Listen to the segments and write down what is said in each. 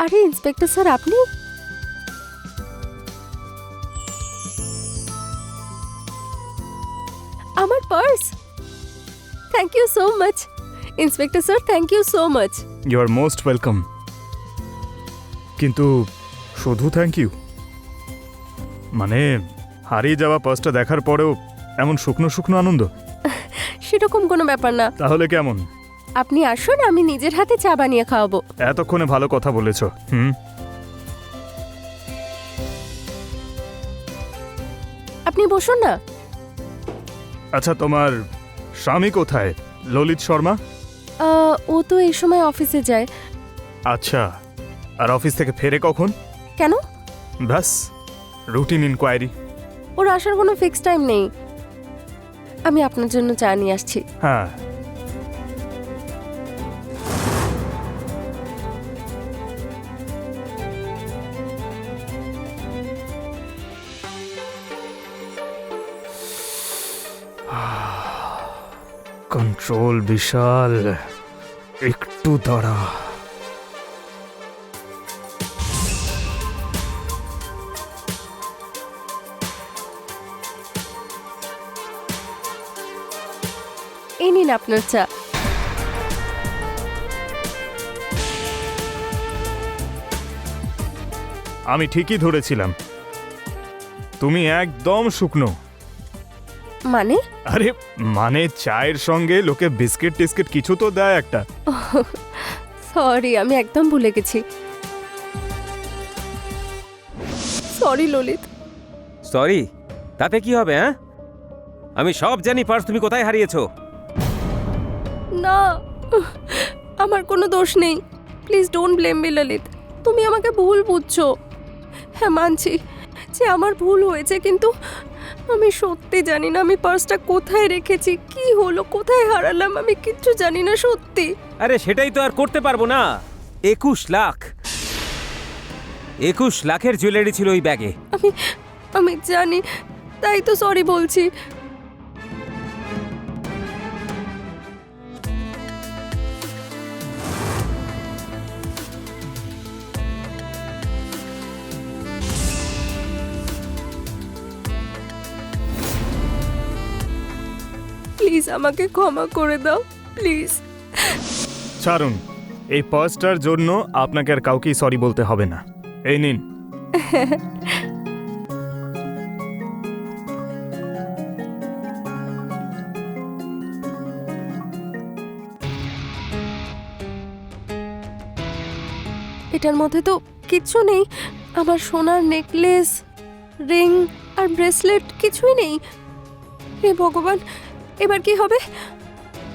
আরে inspector sir, আপনি? আমার purse! Thank you so much inspector sir, thank you so much. You are most welcome. কিন্তু শুধু thank you মানে হারিয়ে যাওয়া পার্সটা দেখার পরেও এমন শুকনো শুকনো আনন্দ? সেরকম কোনো ব্যাপার না। তাহলে কেমন? আপনি আসুন, আমি নিজের হাতে চা বানিয়ে খাওয়াবো। এতক্ষণে ভালো কথা বলেছো। আপনি বসুন না। আচ্ছা, তোমার স্বামী কোথায়? ললিত শর্মা? ও তো এই সময় অফিসে যায়। আচ্ছা, আর অফিস থেকে ফেরে কখন? কেন? ব্যাস রুটিন ইনকোয়ারি। ওর আসার কোনো ফিক্স টাইম নেই। আমি আপনার জন্য চা নিয়ে আসছি। হ্যাঁ, কন্ট্রোল বিশাল, একটু দাঁড়া। এই নিন আপনার চা। আমি ঠিকই ধরেছিলাম, তুমি একদম শুকনো। মানে? আরে মানে চায়ের সঙ্গে লোকে বিস্কিট টিস্কিট কিছু তো দেয় একটা। সরি, আমি একদম ভুলে গেছি। সরি ললিত। সরি, তাতে কি হবে? হ্যাঁ, আমি সব জানি পার্স তুমি কোথায় হারিয়েছো। না, আমার কোনো দোষ নেই। Please don't blame me Lalit. তুমি আমাকে ভুল বুঝছো। হ্যাঁ, মানছি যে আমার ভুল হয়েছে, কিন্তু আমি সত্যি জানি না আমি পার্সটা কোথায় রেখেছি, কি হলো, কোথায় হারালাম, আমি কিচ্ছু জানি না সত্যি। আরে সেটাই তো আর করতে পারবো না। 21 লাখ, 21 লাখের জুয়েলারি ছিল ওই ব্যাগে। আমি জানি, তাই তো সরি বলছি। প্লিজ আমাকে ক্ষমা করে দাও, প্লিজ। ছাড়ুন, এই পার্সটার জন্য আপনাকে আর কাউকেই সরি বলতে হবে না। এই নিন। এটার মধ্যে তো কিচ্ছু নেই। আমার সোনার নেকলেস, রিং আর ব্রেসলেট কিছুই নেই। হে ভগবান, এবার কি হবে?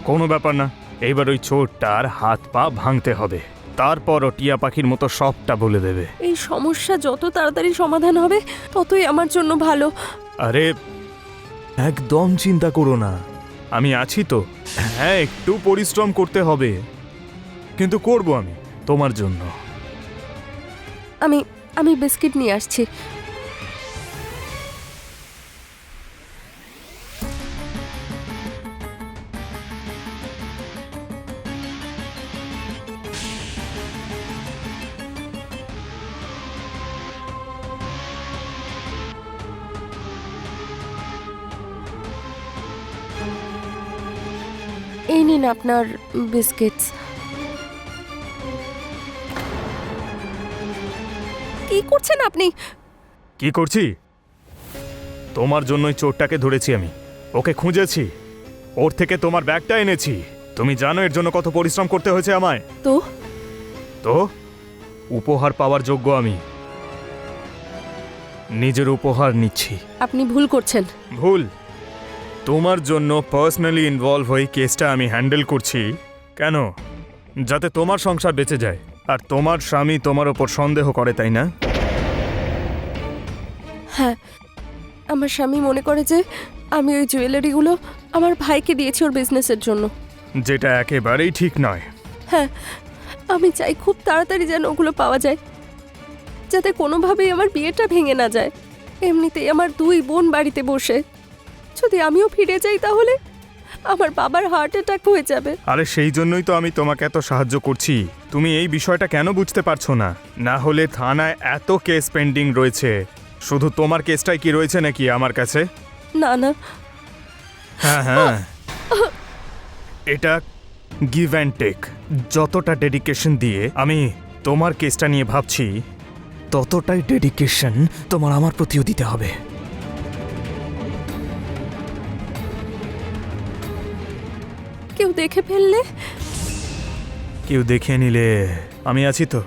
কোনো ব্যাপার না, এইবার ওই চোরটার হাত পা ভাঙতে হবে, তারপর ও টিয়া পাখির মতো সবটা বলে দেবে। এই সমস্যা যত তাড়াতাড়ি সমাধান হবে ততই আমার জন্য ভালো। আরে একদম চিন্তা করো না, আমি আছি তো। হ্যাঁ, একটু পরিশ্রম করতে হবে, কিন্তু করব আমি তোমার জন্য। আমি বিস্কিট নিয়ে আসছি। এই নিন আপনার বিস্কিটস। কি করছেন আপনি? কি করছি? তোমার জন্যই চোরটাকে ধরেছি আমি, ওকে খুঁজেছি, ওর থেকে তোমার ব্যাগটা এনেছি। তুমি জানো এর জন্য কত পরিশ্রম করতে হয়েছে আমায়। তো তো উপহার পাওয়ার যোগ্য আমি, নিজের উপহার নিচ্ছি। আপনি ভুল করছেন। ভুল? তোমার জন্য পার্সোনালি ইনভলভ হয়ে কেসটা আমি হ্যান্ডেল করছি। কেন? যাতে তোমার সংসার বেঁচে যায়, আর তোমার স্বামী তোমার ওপর সন্দেহ করে, তাই না? হ্যাঁ, আমার স্বামী মনে করে যে আমি ওই জুয়েলারিগুলো আমার ভাইকে দিয়েছি ওর বিজনেসের জন্য, যেটা একেবারেই ঠিক নয়। হ্যাঁ, আমি চাই খুব তাড়াতাড়ি যেন ওগুলো পাওয়া যায়, যাতে কোনোভাবেই আমার বিয়েটা ভেঙে না যায়। এমনিতেই আমার দুই বোন বাড়িতে বসে, যদি আমিও ফিরে যাই তাহলে আমার বাবার হার্ট অ্যাটাক হয়ে যাবে। আরে সেই জন্যই তো আমি তোমাকে এত সাহায্য করছি। তুমি এই বিষয়টা কেন বুঝতে পারছো না? না হলে থানায় এত কেস পেন্ডিং রয়েছে, শুধু তোমার কেসটাই কি রয়েছে নাকি আমার কাছে? না না, হ্যাঁ হ্যাঁ, এটা গিভ অ্যান্ড টেক। যতটা ডেডিকেশন দিয়ে আমি তোমার কেসটা নিয়ে ভাবছি, ততটাই ডেডিকেশন তোমার আমার প্রতিও দিতে হবে। কেউ দেখে ফেললে? কেউ দেখে নিলে আমি আছি তো,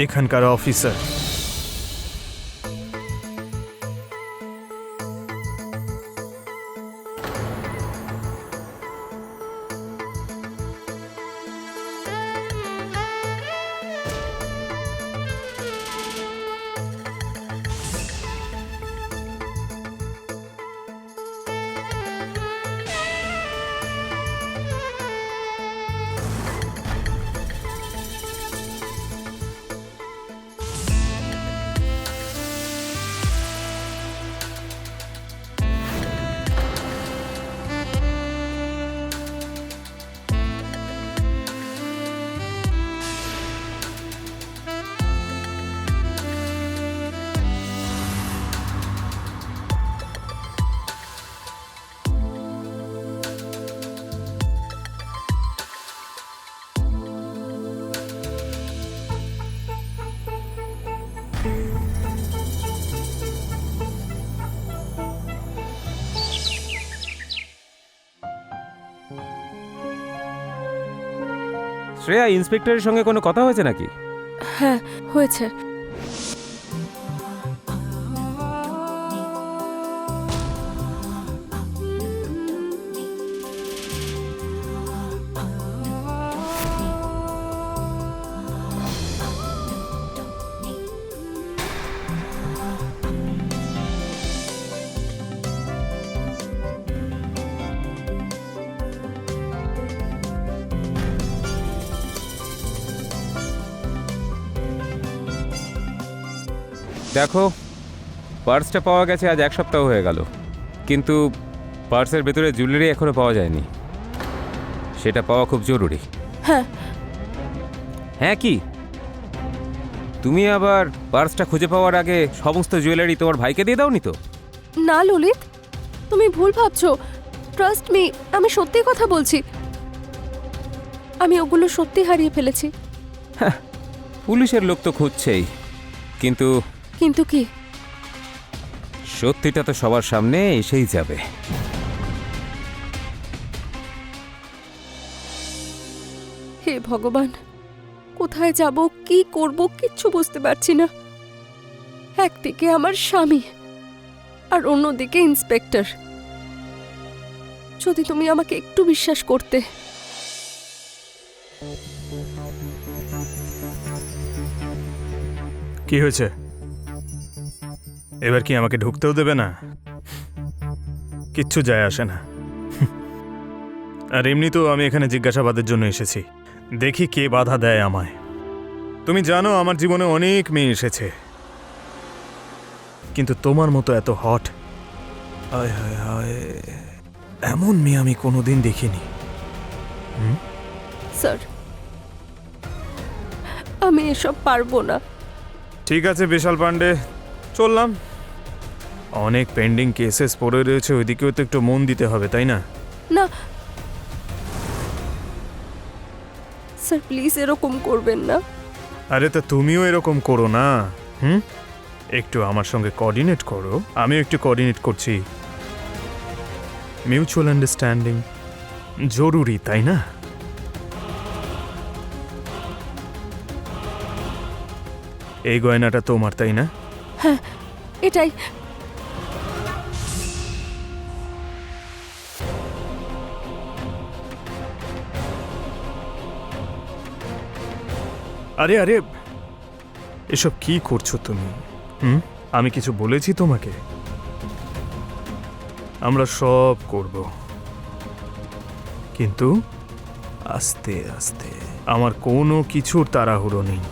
এখানকার অফিসার। শ্রেয়া, ইন্সপেক্টরের সঙ্গে কোনো কথা হয়েছে নাকি? হ্যাঁ হয়েছে। দেখো, পার্সটা পাওয়া গেছে আজ 1 সপ্তাহ হয়ে গেল, কিন্তু পার্সের ভেতরে জুয়েলারি এখনো পাওয়া যায়নি। সেটা পাওয়া খুব জরুরি। হ্যাঁ। হ্যাঁ কি? তুমি আবার পার্সটা খুঁজে পাওয়ার আগে সমস্ত জুয়েলারি তোমার ভাইকে দিয়ে দাওনি তো? না ললিত, তুমি ভুল ভাবছো। ট্রাস্ট মি, আমি সত্যি কথা বলছি। আমি ওগুলো সত্যি হারিয়ে ফেলেছি। পুলিশের লোক তো খুঁজছেই, কিন্তু কিন্তু কি? সত্যিটা তো সবার সামনে এসেই যাবে। হে ভগবান, কোথায় যাব, কি করব, কিচ্ছু বুঝতে পারছি না। একদিকে আমার স্বামী আর অন্যদিকে ইন্সপেক্টর। যদি তুমি আমাকে একটু বিশ্বাস করতে। কি হয়েছে? এবার কি আমাকে ঢুকতেও দেবে না? কিচ্ছু যায় আসে না। আর এমনিতেও আমি এখানে জিজ্ঞাসাবাদের জন্য এসেছি, দেখি কে বাধা দেয় আমায়। তুমি জানো আমার জীবনে অনেক মেয়ে এসেছে, কিন্তু তোমার মতো এত হট, আয় হায় হায়, এমন মেয়ে আমি কোনোদিন দেখিনি। স্যার, আমি এসব পারবো না। ঠিক আছে বিশাল পান্ডে, চললাম। অনেক পেন্ডিং কেসেস পড়ে রয়েছে, ওইদিকেও তো একটু মন দিতে হবে, তাই না? না স্যার, প্লিজ এরকম করবেন না। আরে তা তুমিও এরকম করো না। একটু আমার সঙ্গে কোঅর্ডিনেট করো, আমিও একটু কোঅর্ডিনেট করছি। মিউচুয়াল আন্ডারস্ট্যান্ডিং জরুরি, তাই না? এই গয়নাটা তোমার, তাই না? হ্যাঁ, এটাই। আরে আরে, এসব কি করছো তুমি? আমি কিছু বলেছি তোমাকে? আমরা সব করব, কিন্তু আস্তে আস্তে। আমার কোনো কিছুর তাড়াহুড়ো নেই।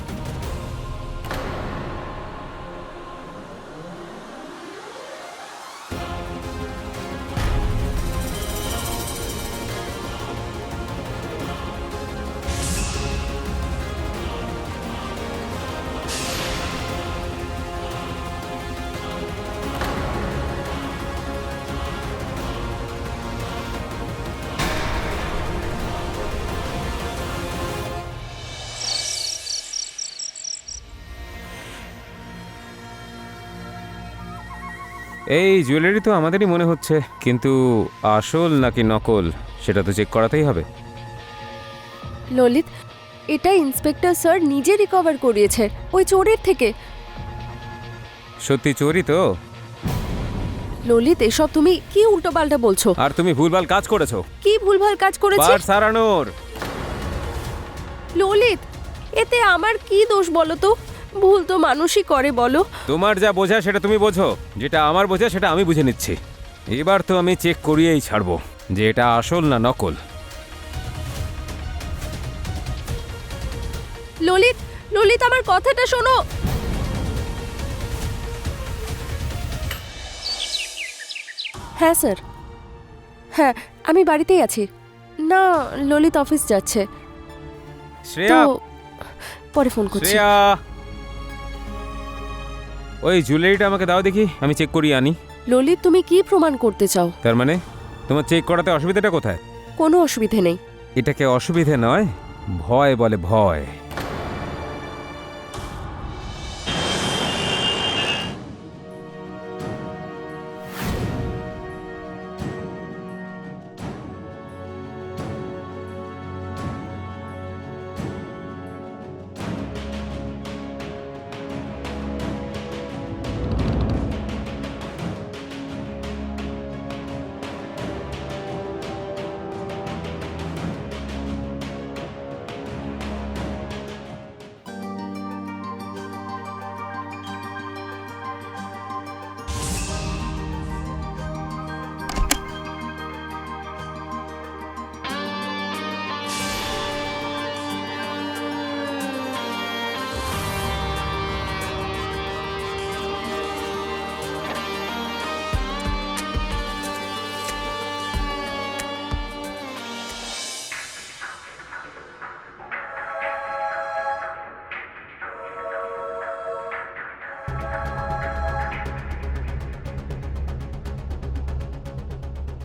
এই জুয়েলারি তো আমাদেরই মনে হচ্ছে, কিন্তু আসল নাকি নকল সেটা তো চেক করাতেই হবে। ললিত, এটা ইন্সপেক্টর স্যার নিজে রিকভার করিয়েছে ওই চোরের থেকে। সত্যি চোরই তো? ললিত, এসব তুমি কি উল্টোপাল্টা বলছো? আর তুমি ভুলভাল কাজ করেছো। কি ভুলভাল কাজ করেছি? পার্স হারানোর। ললিত, এতে আমার কি দোষ বলো তো? ভুল তো মানুষই করে, বলো। তোমার যা বোঝা সেটা তুমি বোঝো, যেটা আমার বোঝা সেটা আমি বুঝে নিচ্ছি। এবার তো আমি চেক করিয়েই ছাড়বো যে এটা আসল না নকল। ললিত, ললিত, আমার কথাটা শোনো। হ্যাঁ স্যার, হ্যাঁ আমি বাড়িতেই আছি। না, ললিত অফিস যাচ্ছে, তো শ্রেয়া, পরে ফোন করছি। শ্রেয়া, ওই জুয়েলারিটা আমাকে দাও দেখি, আমি চেক করিয়ে আনি। ললিত, তুমি কি প্রমাণ করতে চাও? তার মানে তোমার চেক করাতে অসুবিধাটা কোথায়? কোনো অসুবিধে নেই। এটাকে অসুবিধে নয়, ভয় বলে, ভয়।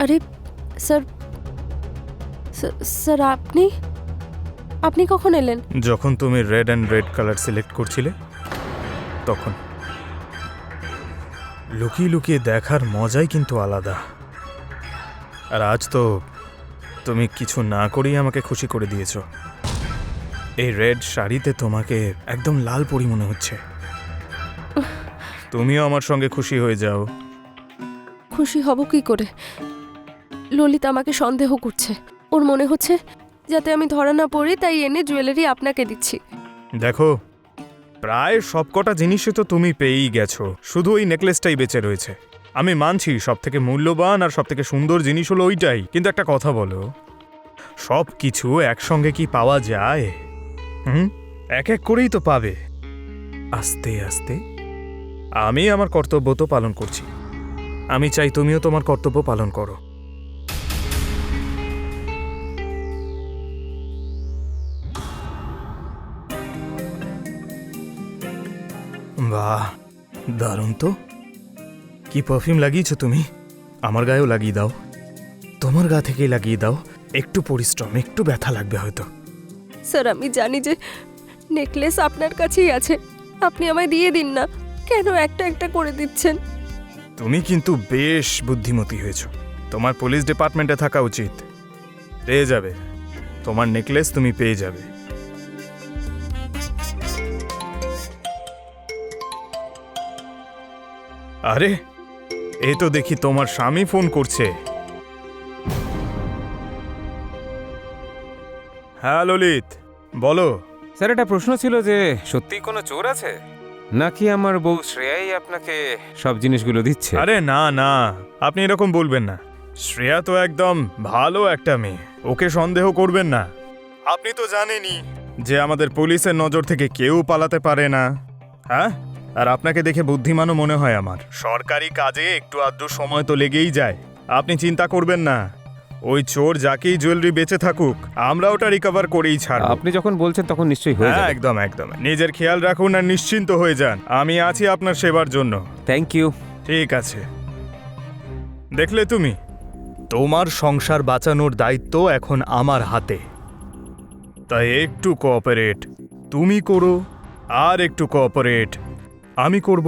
আরে স্যার, স্যার আপনি আপনি কখন এলেন? যখন তুমি red and red colour select করছিলে তখন। লুকিয়ে লুকিয়ে দেখার মজাই কিন্তু আলাদা। আর আজ তো তুমি কিছু না করেই আমাকে খুশি করে দিয়েছো। এই রেড শাড়িতে তোমাকে একদম লাল পরি মনে হচ্ছে। তুমিও আমার সঙ্গে খুশি হয়ে যাও। খুশি হব কি করে? ললিত আমাকে সন্দেহ করছে। ওর মনে হচ্ছে যাতে আমি ধরা না পড়ি, তাই এনে জুয়েলারি আপনাকে দিচ্ছি। দেখো, প্রায় সবকটা জিনিসই তো তুমি পেয়েই গেছো, শুধু ওই নেকলেসটাই বেঁচে রয়েছে। আমি মানছি সব থেকে মূল্যবান আর সব থেকে সুন্দর জিনিস হলো ওইটাই, কিন্তু একটা কথা বলো, সব কিছু একসঙ্গে কি পাওয়া যায়? এক এক করেই তো পাবে, আস্তে আস্তে। আমি আমার কর্তব্য তো পালন করছি, আমি চাই তুমিও তোমার কর্তব্য পালন করো। বাহ, দারুণ তো। কি পারফিউম লাগিয়েছো তুমি? আমার গায়েও লাগিয়ে দাও, তোমার গা থেকেই লাগিয়ে দাও। একটু পরিশ্রম, একটু ব্যথা লাগবে হয়তো। স্যার, আমি জানি যে নেকলেস আপনার কাছেই আছে, আপনি আমায় দিয়ে দিন না। কেন একটা একটা করে দিচ্ছেন? তুমি কিন্তু বেশ বুদ্ধিমতী হয়েছ, তোমার পুলিশ ডিপার্টমেন্টে থাকা উচিত। পেয়ে যাবে, তোমার নেকলেস তুমি পেয়ে যাবে। আরে, এই তো দেখি তোমার স্বামী ফোন করছে। হ্যাঁ ললিত, বলো। স্যার, একটা প্রশ্ন ছিল যে সত্যিই কোনো চোর আছে, নাকি আমার বউ শ্রেয়াই আপনাকে সব জিনিসগুলো দিচ্ছে? আরে না না, আপনি এরকম বলবেন না। শ্রেয়া তো একদম ভালো একটা মেয়ে, ওকে সন্দেহ করবেন না। আপনি তো জানেনই যে আমাদের পুলিশের নজর থেকে কেউ পালাতে পারে না। হ্যাঁ, আর আপনাকে দেখে বুদ্ধিমানও মনে হয় আমার। সরকারি কাজে একটু আধটু সময় তো লেগেই যায়, আপনি চিন্তা করবেন না। ওই চোর যাকেই জুয়েলারি বেঁচে থাকুক, আমরা ওটা রিকভার করেই ছাড়ব। আপনি যখন বলছেন তখন নিশ্চয়ই হয়ে হ্যাঁ, যাবে। একদম একদম। নিজের খেয়াল রাখুন আর নিশ্চিন্ত হয়ে যান, আমি আছি আপনার সেবার জন্য। Thank you. ঠিক আছে। দেখলে তুমি, তোমার সংসার বাঁচানোর দায়িত্ব এখন আমার হাতে, তাই একটু কোঅপারেট তুমি করো, আর একটু কোঅপারেট আমি করব।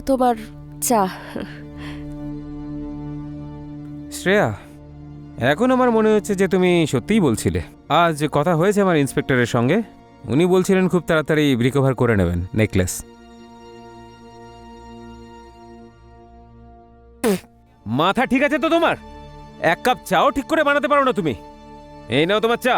তোমার চা। শ্রেয়া, এখন আমার মনে হচ্ছে যে তুমি সত্যিই বলছিলে। আজ কথা হয়েছে আমার ইন্সপেক্টরের সঙ্গে, উনি বলছিলেন খুব তাড়াতাড়ি রিকভার করে নেবেন নেকলেস। মাথা ঠিক আছে তো তোমার? এক কাপ চাও ঠিক করে বানাতে পারো না তুমি? এই নাও তোমার চা।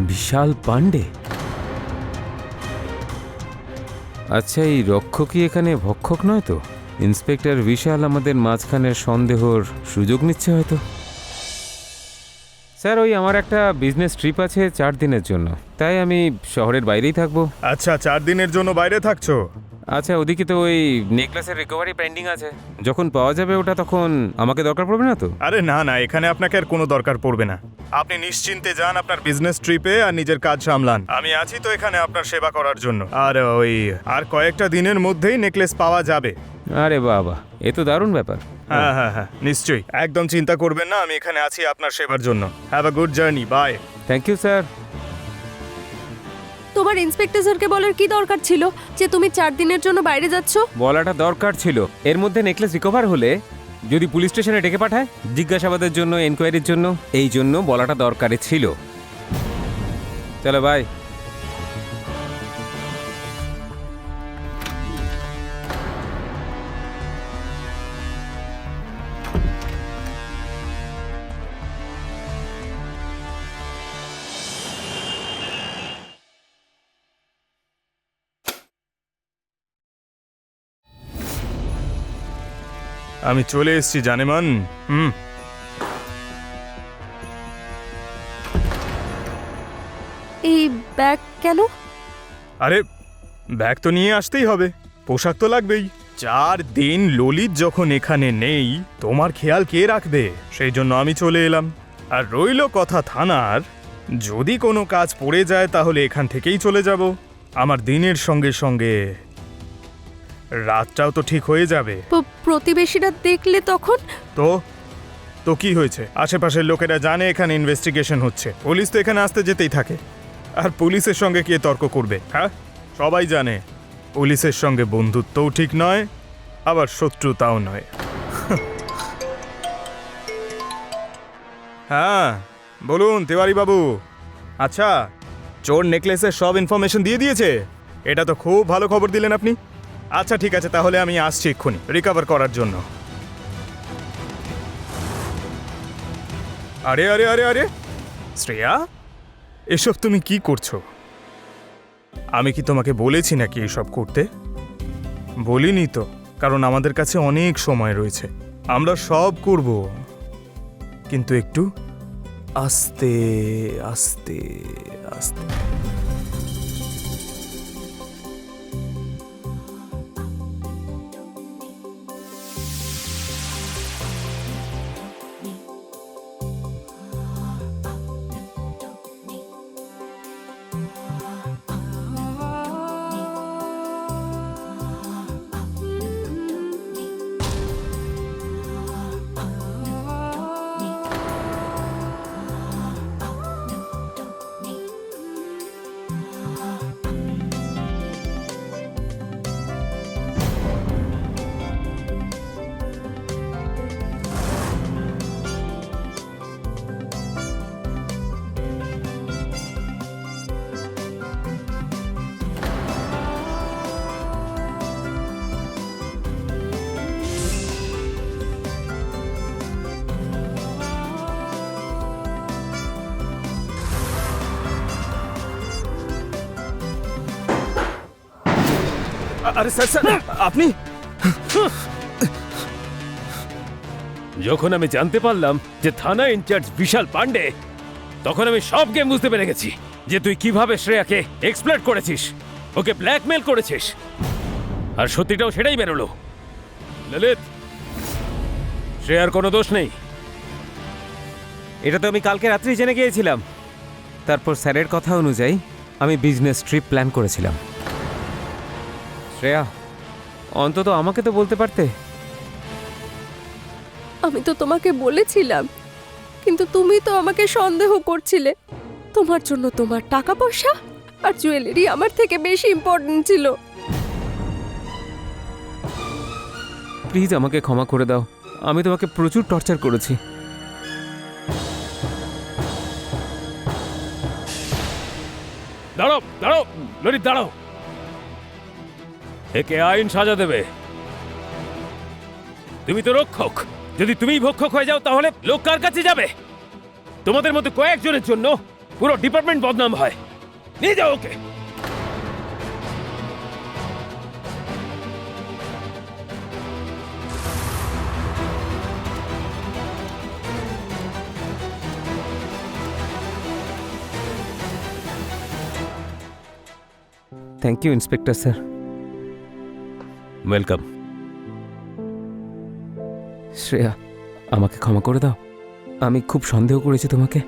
বিশাল পান্ডে? আচ্ছা, এই রক্ষক কি এখানে ভক্ষক নয় তো? ইন্সপেক্টর বিশাল আমাদের মাঝখানের সন্দেহর সুযোগ নিচ্ছে হয়তো। স্যার, ওই আমার একটা বিজনেস ট্রিপ আছে 4 দিনের জন্য, তাই আমি শহরের বাইরেই থাকবো। আচ্ছা, 4 দিনের জন্য বাইরে থাকছো? আচ্ছা, ওদিকে তো ওই নেকলেসের রিকভারি পেন্ডিং আছে, যখন পাওয়া যাবে ওটা তখন আমাকে দরকার পড়বে না তো? আরে না না, এখানে আপনাকে আর কোনো দরকার পড়বে না। আপনি নিশ্চিন্তে যান আপনার বিজনেস ট্রিপে আর নিজের কাজ সামলান। আমি আছি তো এখানে আপনার সেবা করার জন্য। আর কয়েকটা দিনের মধ্যেই নেকলেস পাওয়া যাবে। আরে বাবা, এ তো দারুণ ব্যাপার। হ্যাঁ হ্যাঁ হ্যাঁ, নিশ্চয়ই, একদম চিন্তা করবেন না, আমি এখানে আছি আপনার সেবার জন্য। Have a good journey, bye. Thank you sir. তোমার ইন্সপেক্টর স্যারকে বলার কি দরকার ছিল যে তুমি 4 দিনের জন্য বাইরে যাচ্ছ? বলাটা দরকার ছিল। এর মধ্যে নেকলেস রিকভার হলে যদি পুলিশ স্টেশনে ডেকে পাঠায় জিজ্ঞাসাবাদের জন্য, এনকোয়ারির জন্য, এই জন্য বলাটা দরকারই ছিল। চলো বাই। আমি চলে এসেছি জানেমান। এই ব্যাগ কেন? আরে ব্যাগ তো নিয়ে আসতেই হবে, পোশাক তো লাগবেই। 4 দিন ললিত যখন এখানে নেই, তোমার খেয়াল কে রাখবে? সেই জন্য আমি চলে এলাম। আর রইল কথা থানার, যদি কোনো কাজ পড়ে যায় তাহলে এখান থেকেই চলে যাব। আমার দিনের সঙ্গে সঙ্গে রাতটাও তো ঠিক হয়ে যাবে। প্রতিবেশীরা দেখলে তখন? তো কি হয়েছে? আশেপাশের লোকেরা জানে এখানে ইনভেস্টিগেশন হচ্ছে, পুলিশ তো এখানে আসতে যেতেই থাকে। আর পুলিশের সঙ্গে কে তর্ক করবে? হ্যাঁ, সবাই জানে পুলিশের সঙ্গে বন্ধুত্বও ঠিক নয়, আবার শত্রুতাও নয়। হ্যাঁ বলুন তিওয়ারি বাবু। আচ্ছা, চোর নেকলেসের সব ইনফরমেশন দিয়ে দিয়েছে? এটা তো খুব ভালো খবর দিলেন আপনি। আচ্ছা ঠিক আছে, তাহলে আমি আসছি এক্ষুনি রিকভার করার জন্য। আরে আরে আরে আরে শ্রেয়া, এসব তুমি কি করছো? আমি কি তোমাকে বলেছি নাকি এসব করতে? বলিনি তো, কারণ আমাদের কাছে অনেক সময় রয়েছে, আমরা সব করব, কিন্তু একটু আস্তে আস্তে আস্তে। আরে স্যার স্যার, আপনি? যখন আমি জানতে পারলাম যে থানা ইনচার্জ বিশাল পান্ডে, তখন আমি সব গেম বুঝতে পেরে গেছি যে তুই কিভাবে শ্রেয়াকে এক্সপ্লয়েট করেছিস, ওকে ব্ল্যাকমেল করেছিস। আর সত্যিটাও সেটাই বেরোলো। ললিত, শ্রেয়ার কোনো দোষ নেই। এটা তো আমি কালকে রাত্রেই জেনে গিয়েছিলাম। তারপর স্যারের কথা অনুযায়ী আমি বিজনেস ট্রিপ প্ল্যান করেছিলাম। শ্রেয়া, অন্তত আমাকে তো বলতে পারতে। আমি তো তোমাকে বলেছিলাম, কিন্তু তুমি তো আমাকে সন্দেহ করছিলে। তোমার জন্য তোমার টাকা পয়সা আর জুয়েলারি আমার থেকে বেশি ইম্পর্টেন্ট ছিল। প্লিজ আমাকে ক্ষমা করে দাও, আমি তোমাকে প্রচুর টর্চার করেছি। দাঁড়াও দাঁড়াও ললিত, দাঁড়াও। একে আইন সাজা দেবে। তুমি তো রক্ষক, যদি তুমিই ভক্ষক হয়ে যাও তাহলে লোক কার কাছে যাবে? তোমাদের মতো কয়েকজনের জন্য পুরো ডিপার্টমেন্ট বদনাম হয়। নিয়ে যাও okay. Thank you inspector sir. Welcome. Shreya, আমাকে ক্ষমা করে দাও, আমি খুব সন্দেহ করেছি তোমাকে।